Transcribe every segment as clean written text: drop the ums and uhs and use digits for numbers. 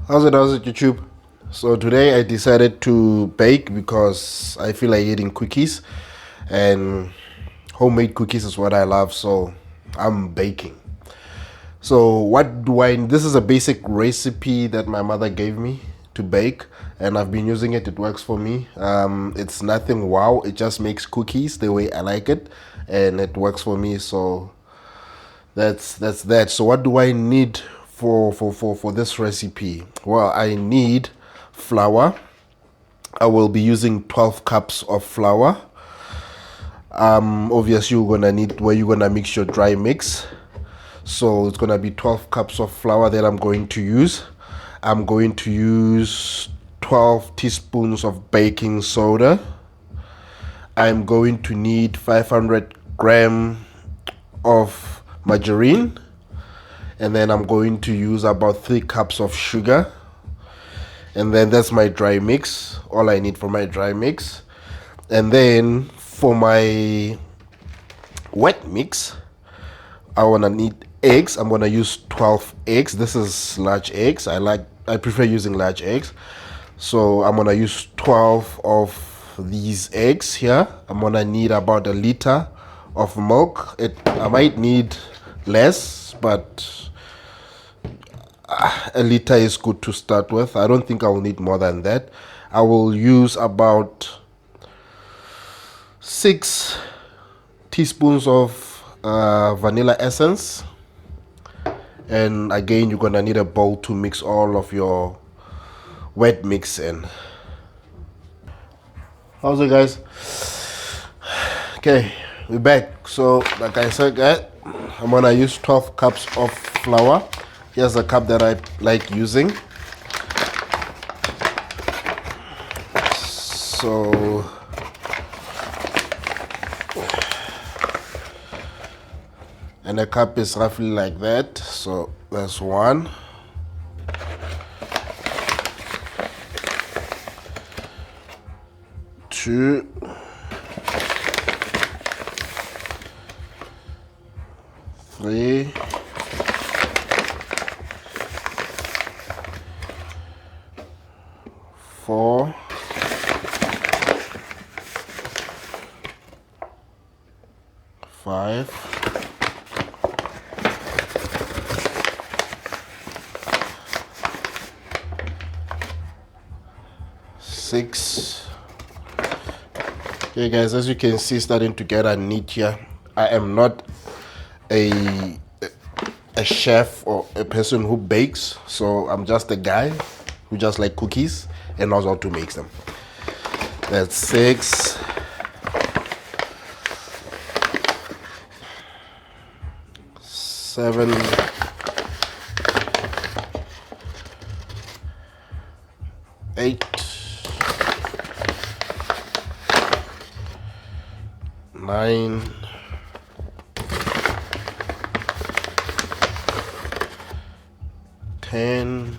How's it, YouTube? So today I decided to bake because I feel like eating cookies, and homemade cookies is what I love, so I'm baking. So what do I, this is a basic recipe that my mother gave me to bake, and I've been using it. It works for me. It's nothing wow, it just makes cookies the way I like it, and it works for me. So that's that. So what do I need for this recipe? Well, I need flour. I will be using 12 cups of flour. Obviously you're gonna need where you're gonna mix your dry mix. So it's gonna be 12 cups of flour that I'm going to use. I'm going to use 12 teaspoons of baking soda. I'm going to need 500 gram of margarine, and then I'm going to use about 3 cups of sugar, and then that's my dry mix, all I need for my dry mix. And then for my wet mix, I wanna need eggs. I'm gonna use 12 eggs. This is large eggs. I prefer using large eggs, so I'm gonna use 12 of these eggs here. I'm gonna need about a liter of milk. I might need less, but a liter is good to start with. I don't think I will need more than that. I will use about 6 teaspoons of vanilla essence, and again you're gonna need a bowl to mix all of your wet mix in. How's it, guys? Okay, we're back. So like I said, guys, I'm gonna use 12 cups of flour. Here's a cup that I like using. So and a cup is roughly like that. So that's 1, 2, 3, 4, 5, 6. Okay, guys, as you can see, starting to get a neat here. I am not a chef or a person who bakes, so I'm just a guy who just like cookies and knows how to make them. That's 6, 7, 8, 9, 10,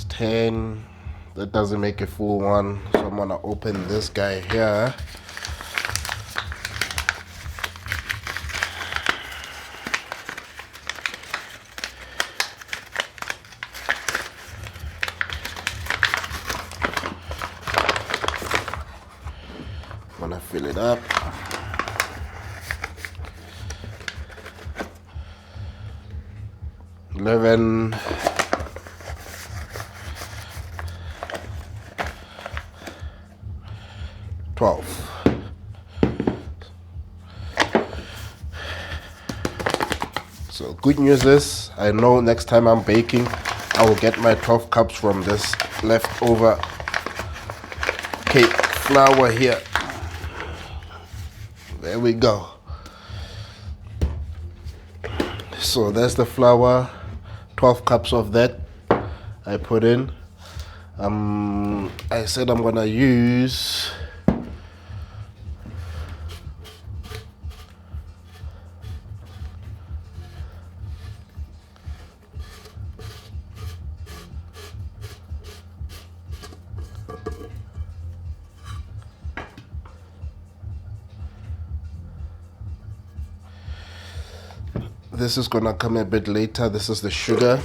10. That doesn't make a full one, so I'm gonna open this guy here. I'm gonna fill it up. $11, 12. So good news is, I know next time I'm baking, I will get my 12 cups from this leftover cake flour here. There we go. So that's the flour, 12 cups of that I put in. I said I'm gonna use This is gonna come a bit later. This is the sugar.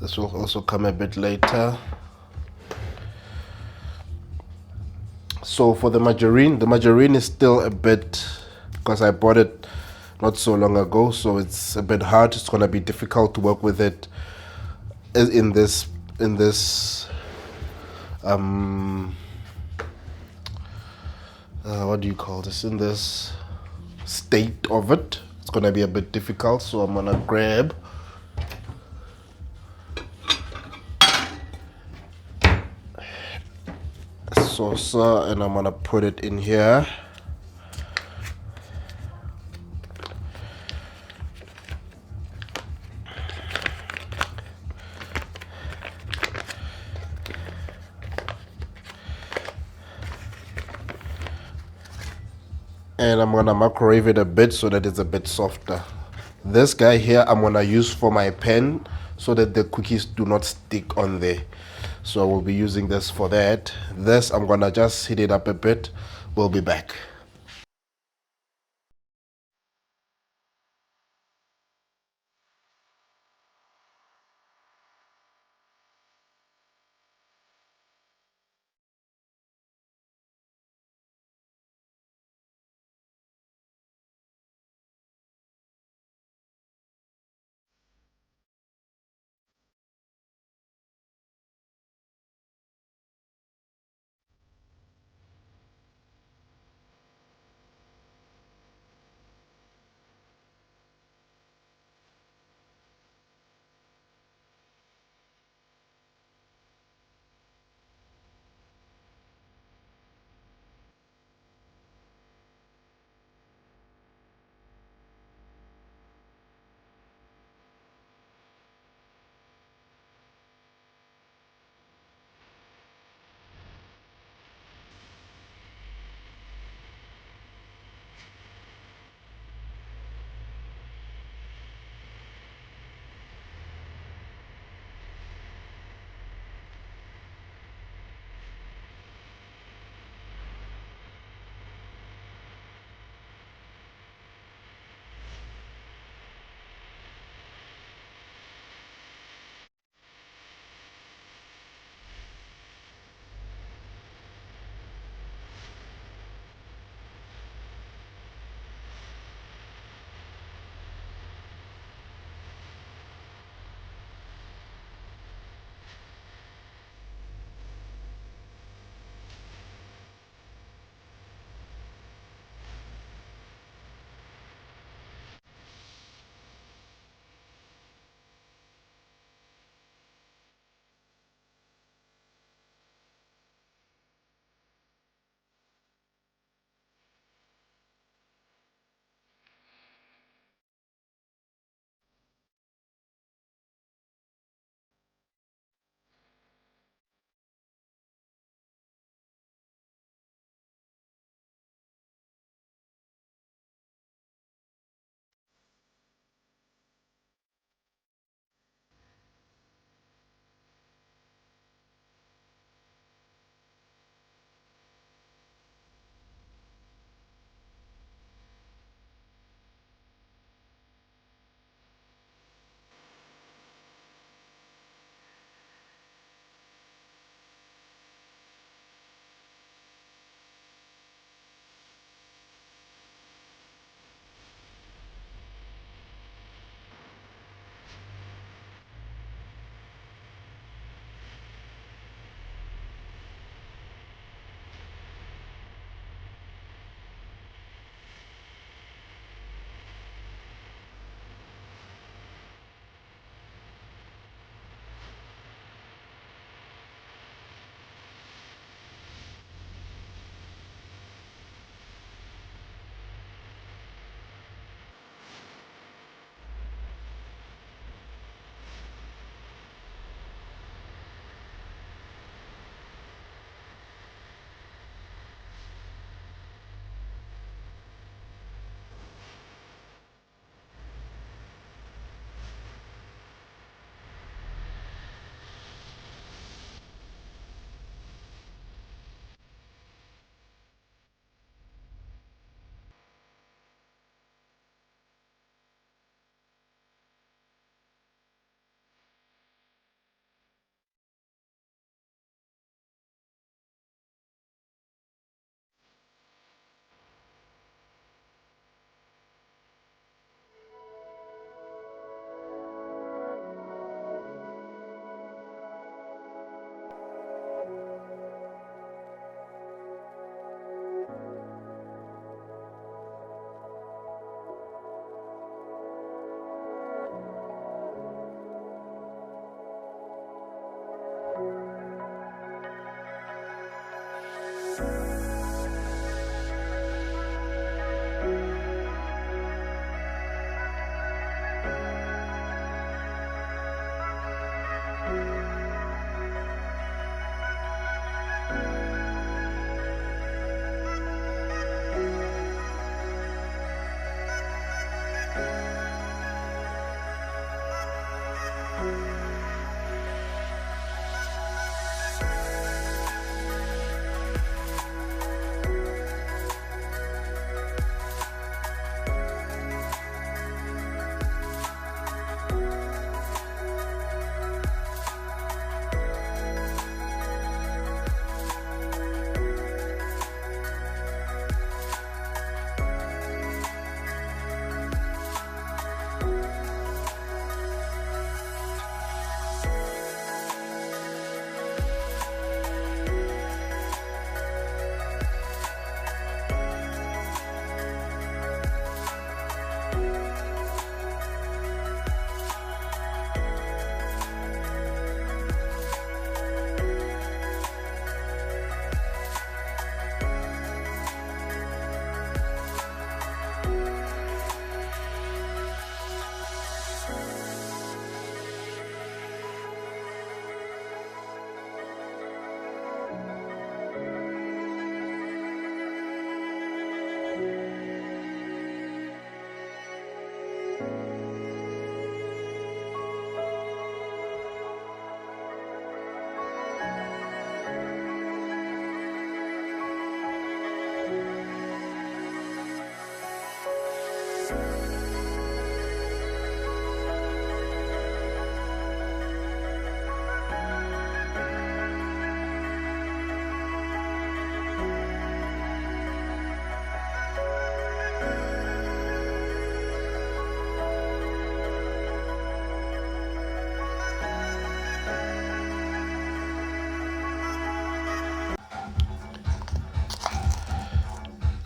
This will also come a bit later. So for the margarine is still a bit, because I bought it not so long ago, so it's a bit hard. It's gonna be difficult to work with it in this what do you call this, in this state of it. It's gonna be a bit difficult, so I'm gonna grab a saucer and I'm gonna put it in here. And I'm gonna microwave it a bit so that it's a bit softer. This guy here I'm gonna use for my pen so that the cookies do not stick on there. So we'll be using this for that. This I'm gonna just heat it up a bit. We'll be back.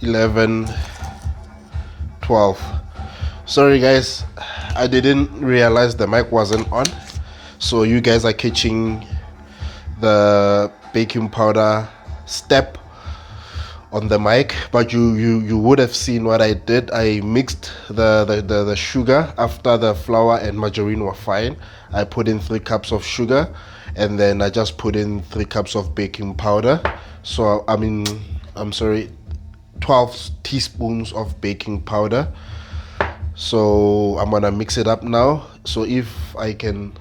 11, 12. Sorry guys, I didn't realize the mic wasn't on, so you guys are catching the baking powder step on the mic, but you would have seen what I did. I mixed the sugar after the flour and margarine were fine. I put in 3 cups of sugar, and then I just put in 3 cups of baking powder. So I'm sorry, 12 teaspoons of baking powder. So I'm gonna mix it up now. So if I can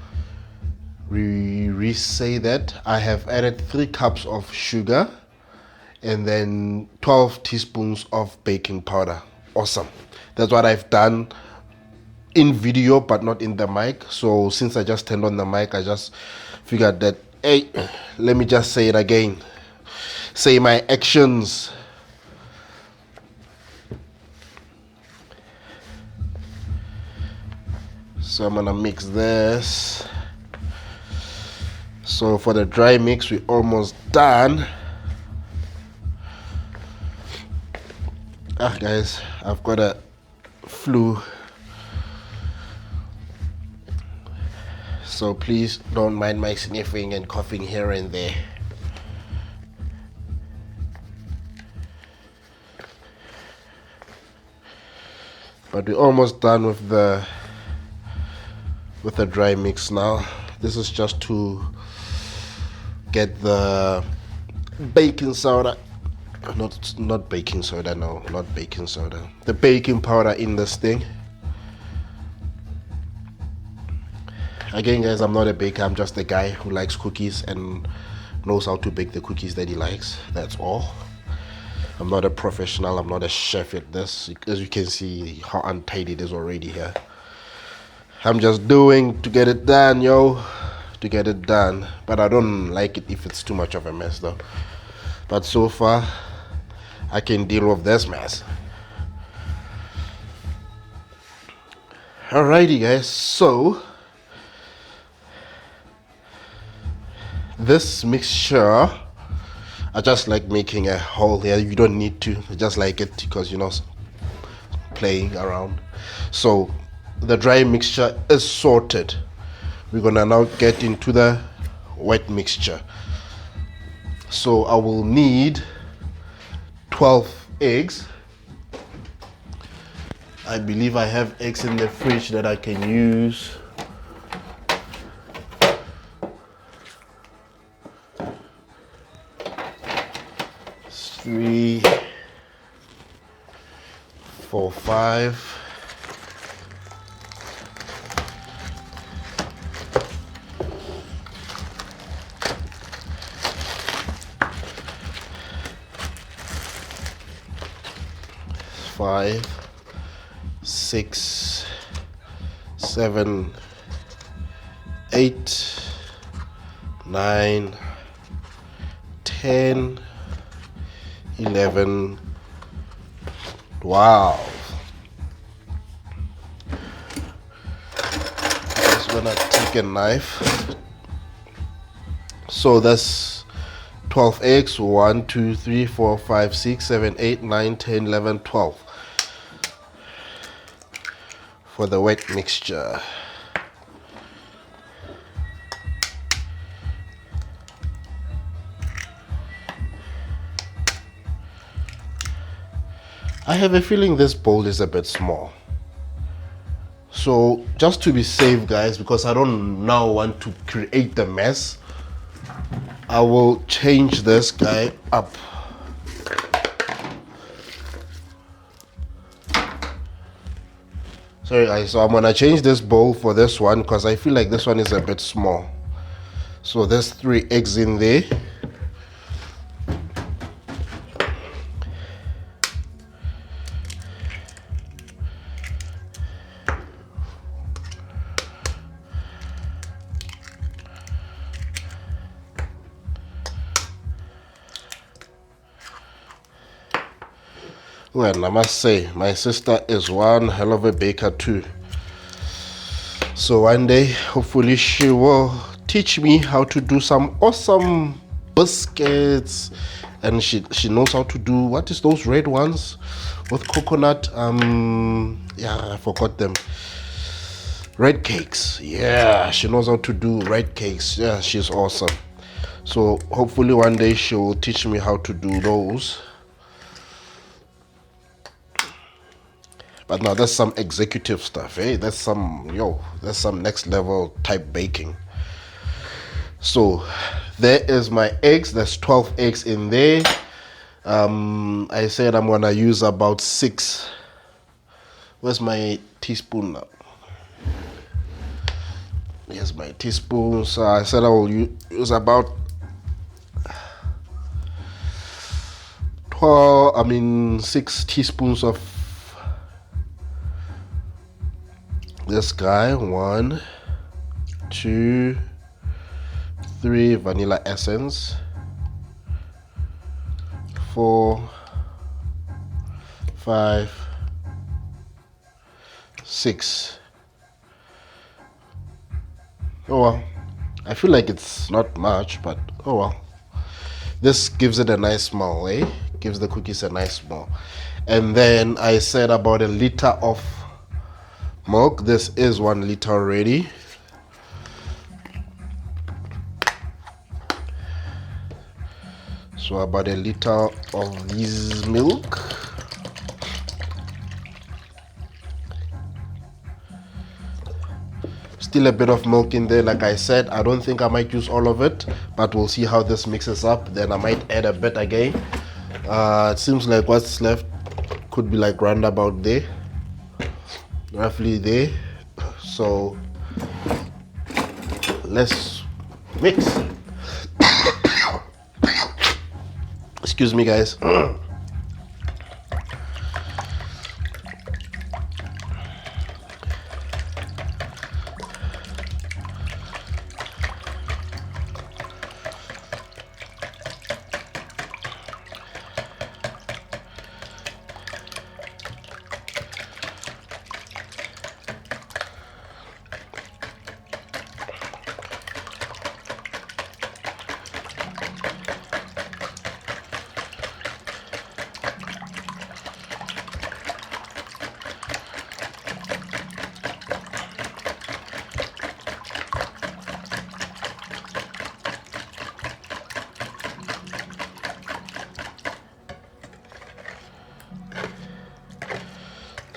re-say that, I have added 3 cups of sugar and then 12 teaspoons of baking powder. Awesome. That's what I've done in video but not in the mic. So since I just turned on the mic, I just figured that, hey, let me just say it again, say my actions. So I'm gonna mix this. So for the dry mix, we're almost done. Guys, I've got a flu, so please don't mind my sniffing and coughing here and there. But we're almost done with the dry mix now. This is just to get the baking soda, not baking soda, no, not baking soda, the baking powder in this thing. Again guys, I'm not a baker, I'm just a guy who likes cookies and knows how to bake the cookies that he likes. That's all. I'm not a professional, I'm not a chef at this. As you can see how untidy it is already here. I'm just doing to get it done, yo, to get it done. But I don't like it if it's too much of a mess though. But so far I can deal with this mess. Alrighty guys, so this mixture, I just like making a hole here. You don't need to, I just like it because, you know, playing around. So the dry mixture is sorted. We're gonna now get into the wet mixture. So I will need 12 eggs. I believe I have eggs in the fridge that I can use. Three, 4, 5. 5, 6, 7, 8, 9, 10, 11, 12. Just gonna take a knife. So that's 12 eggs. 1, 2, 3, 4, 5, 6, 7, 8, 9, 10, 11, 12 for the wet mixture. I have a feeling this bowl is a bit small. So just to be safe guys, because I don't now want to create the mess, I will change this guy up. Sorry guys, so I'm gonna change this bowl for this one because I feel like this one is a bit small. So there's 3 eggs in there. Well, I must say, my sister is one hell of a baker too. So one day, hopefully she will teach me how to do some awesome biscuits and she knows how to do, what is those red ones with coconut? Yeah, I forgot them. Red cakes. Yeah, she knows how to do red cakes. Yeah, she's awesome. So hopefully one day she'll teach me how to do those. But now that's some executive stuff, eh? That's some next level type baking. So there is my eggs. There's 12 eggs in there. I said I'm gonna use about 6. Where's my teaspoon now? Here's my teaspoon. So I said I will use about 6 teaspoons of this guy. 1, 2, 3 vanilla essence. 4, 5, 6. Oh well, I feel like it's not much, but oh well. This gives it a nice smell, eh? Gives the cookies a nice smell. And then I said about 1 liter of milk. This is 1 liter already. So about 1 liter of this milk. Still a bit of milk in there. Like I said, I don't think I might use all of it, but we'll see how this mixes up. Then I might add a bit again. It seems like what's left could be like round about there, roughly there. So let's mix. Excuse me, guys.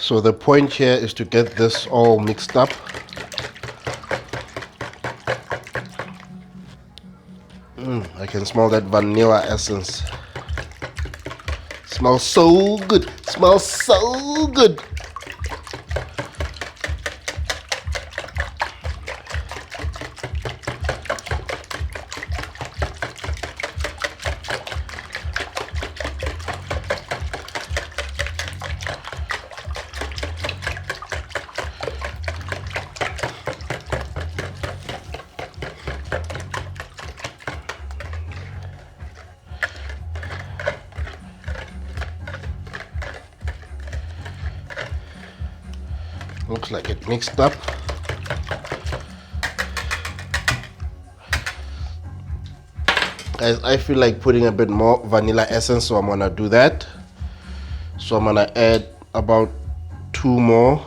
So the point here is to get this all mixed up. I can smell that vanilla essence. Smells so good. Smells so good. Looks like it mixed up. Guys, I feel like putting a bit more vanilla essence, so I'm gonna do that. So I'm gonna add about 2 more.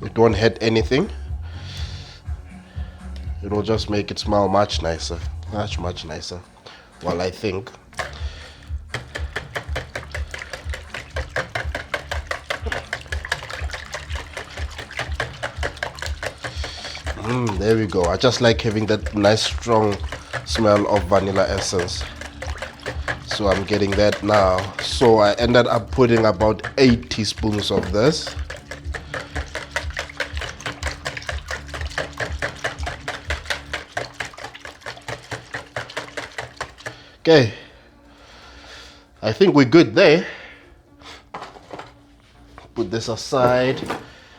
It won't hurt anything. It will just make it smell much nicer. Much nicer. Well, I think. There we go. I just like having that nice strong smell of vanilla essence. So I'm getting that now. So I ended up putting about 8 teaspoons of this. Okay. I think we're good there. Put this aside.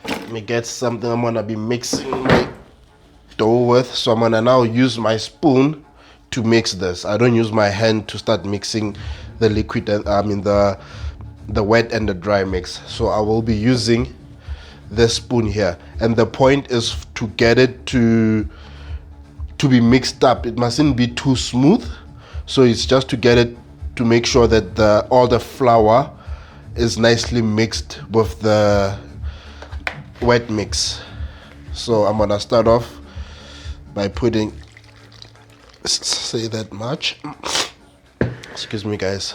Let me get something I'm gonna be mixing my dough with. So I'm gonna now use my spoon to mix this. I don't use my hand to start mixing the liquid and the wet and the dry mix. So I will be using this spoon here, and the point is to get it to to be mixed up. It mustn't be too smooth. So it's just to get it, to make sure that all the flour is nicely mixed with the wet mix. So I'm gonna start off by putting, say that much. Excuse me guys,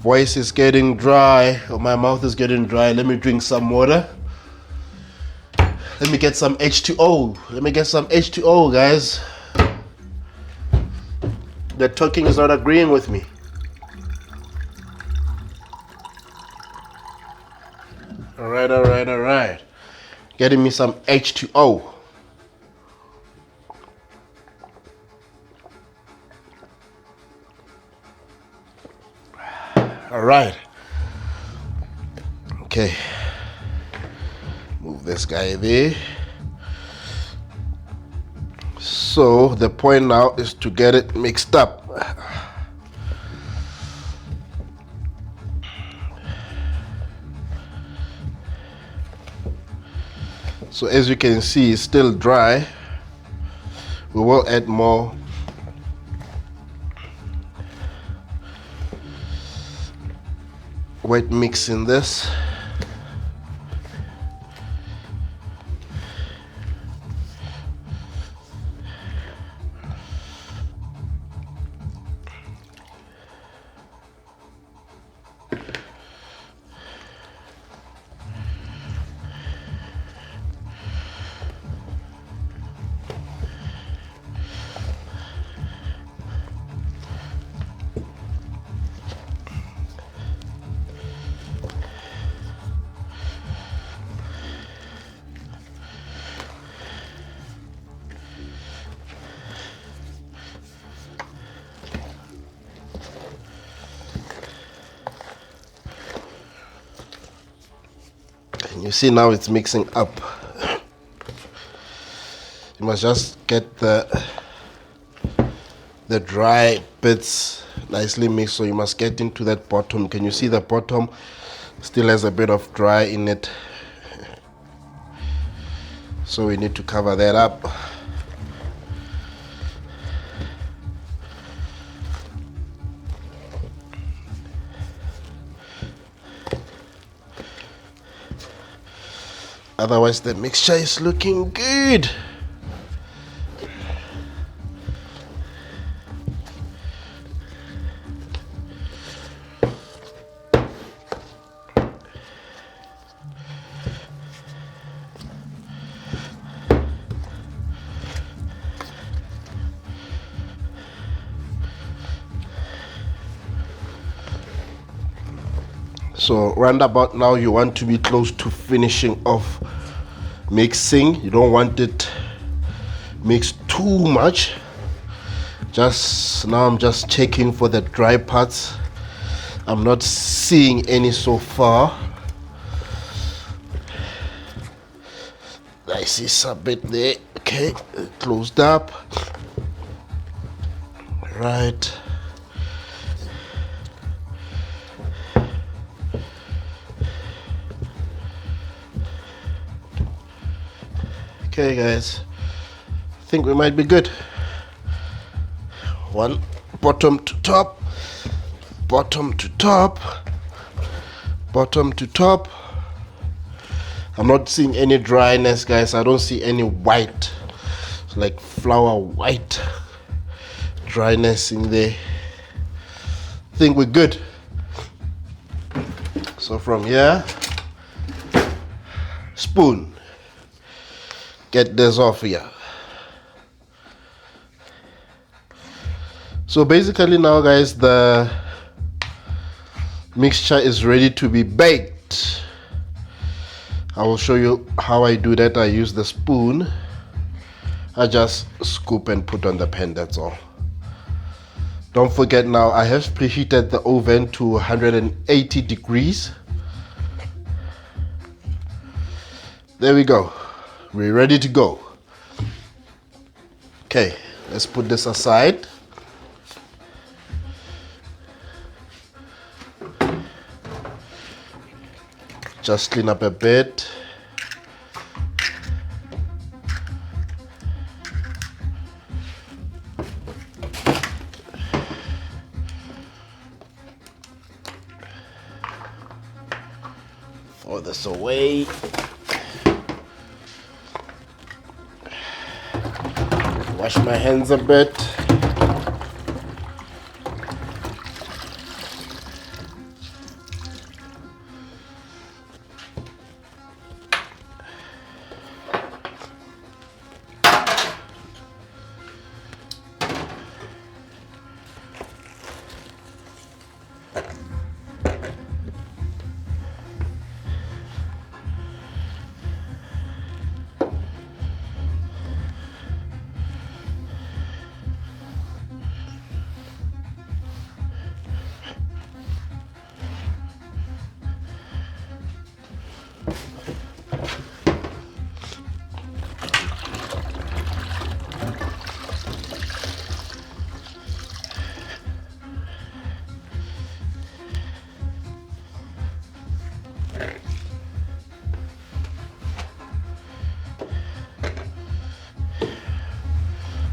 voice is getting dry, or my mouth is getting dry. Let me drink some water. Let me get some H2O. Let me get some H2O, guys. The talking is not agreeing with me. All right. Getting me some H2O. All right. Okay. Move this guy there. So the point now is to get it mixed up. So as you can see, it's still dry. We will add more wet mix in this. You see now it's mixing up. You must just get the dry bits nicely mixed, so you must get into that bottom. Can you see the bottom still has a bit of dry in it? So we need to cover that up. Otherwise the mixture is looking good. So roundabout now you want to be close to finishing off mixing. You don't want it mixed too much. Just now I'm just checking for the dry parts. I'm not seeing any so far. I see some bit there. Okay, closed up. Right. Okay guys, I think we might be good. One bottom to top, bottom to top, bottom to top. I'm not seeing any dryness, guys. I don't see any white, it's like flour white dryness in there. I think we're good. So from here, spoon. Get this off here. So basically now guys, the mixture is ready to be baked. I will show you how I do that. I use the spoon. I just scoop and put on the pan, that's all. Don't forget now, I have preheated the oven to 180 degrees. There we go. We're ready to go. Okay, let's put this aside. Just clean up a bit. throw this away. Wash my hands a bit.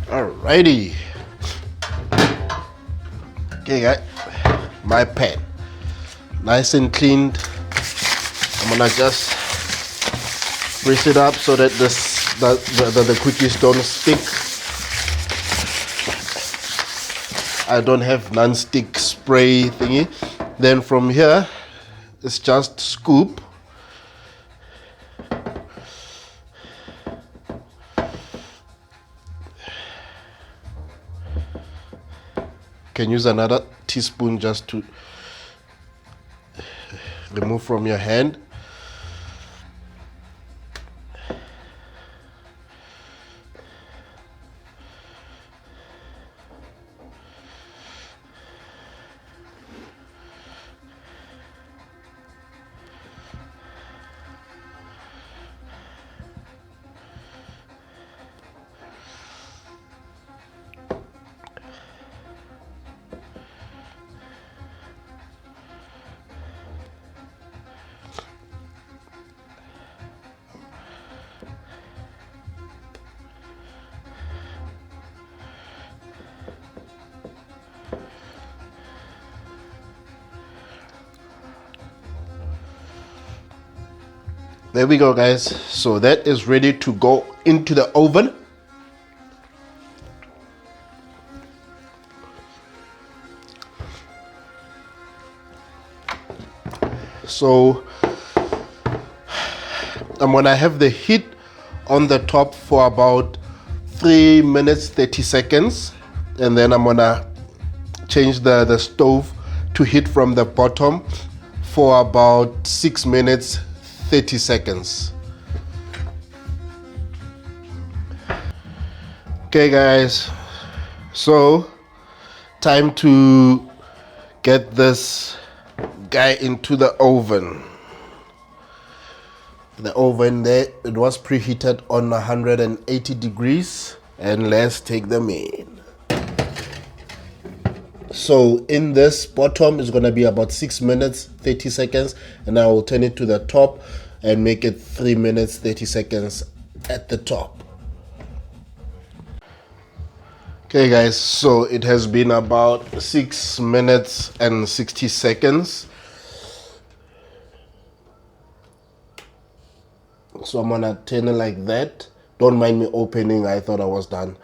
Alrighty. Okay guys, my pan nice and cleaned. I'm gonna just grease it up so that the cookies don't stick. I don't have non-stick spray thingy. Then from here it's just scoop. Can use another teaspoon just to remove from your hand. There we go guys, so that is ready to go into the oven. So I'm gonna have the heat on the top for about 3 minutes 30 seconds, and then I'm gonna change the stove to heat from the bottom for about 6 minutes 30 seconds. Okay guys, so time to get this guy into the oven. The oven there, it was preheated on 180 degrees, and let's take them in. So in this bottom is going to be about 6 minutes 30 seconds, and I will turn it to the top and make it 3 minutes 30 seconds at the top. Okay guys, so it has been about 6 minutes and 60 seconds. So I'm gonna turn it like that. Don't mind me opening, I thought I was done.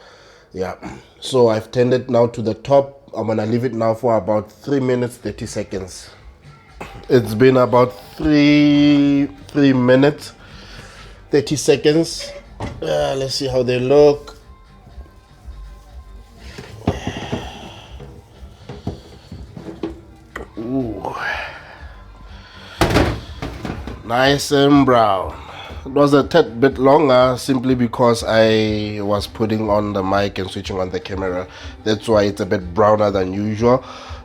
Yeah, so I've turned it now to the top. I'm gonna leave it now for about 3 minutes 30 seconds. It's been about 3 minutes 30 seconds. Let's see how they look. Ooh. Nice and brown. It was a tad bit longer simply because I was putting on the mic and switching on the camera. That's why it's a bit browner than usual.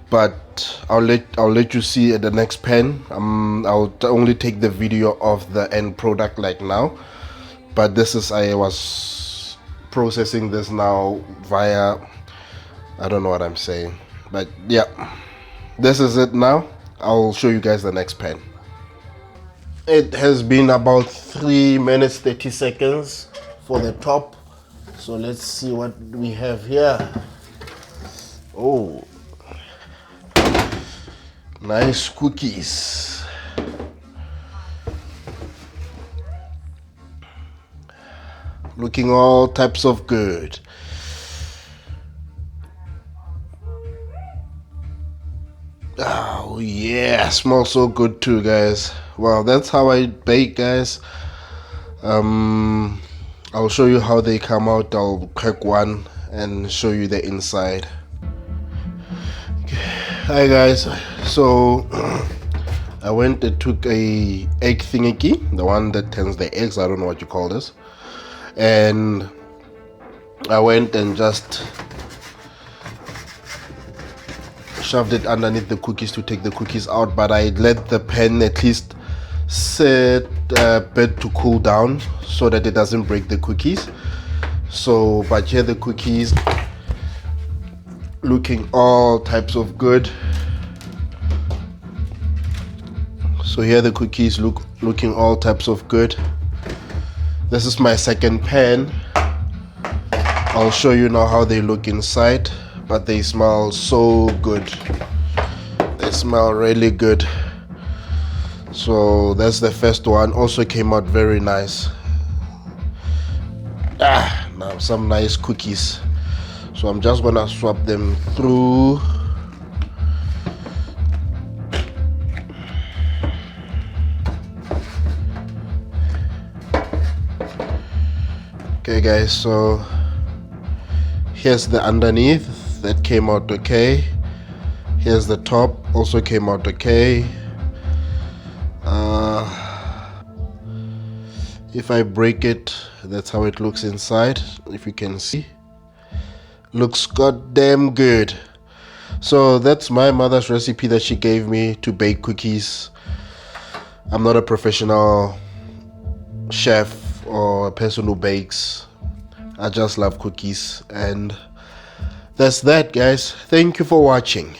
But I'll let you see at the next pan. I'll only take the video of the end product like now. But this is, I was processing this now via, I don't know what I'm saying. But yeah, this is it now. I'll show you guys the next pan. It has been about 3 minutes 30 seconds for the top. So let's see what we have here. Oh, nice cookies. looking all types of good. Oh yeah, smells so good too, guys. Well, that's how I bake, guys. I'll show you how they come out. I'll crack one and show you the inside. Hi guys, so I went and took a egg thingy, the one that turns the eggs, I don't know what you call this, and I went and just shoved it underneath the cookies to take the cookies out, but I let the pan at least sit a bit to cool down so that it doesn't break the cookies. So, but here the cookies looking all types of good. So here the cookies looking all types of good. This is my second pan. I'll show you now how they look inside, but they smell so good. They smell really good. So that's the first one. Also came out very nice. Now some nice cookies. So I'm just gonna swap them through. Okay guys, so here's the underneath, that came out okay. Here's the top, also came out okay. If I break it, that's how it looks inside. If you can see, looks goddamn good. So that's my mother's recipe that she gave me to bake cookies. I'm not a professional chef or a person who bakes. I just love cookies, and that's that, guys. Thank you for watching.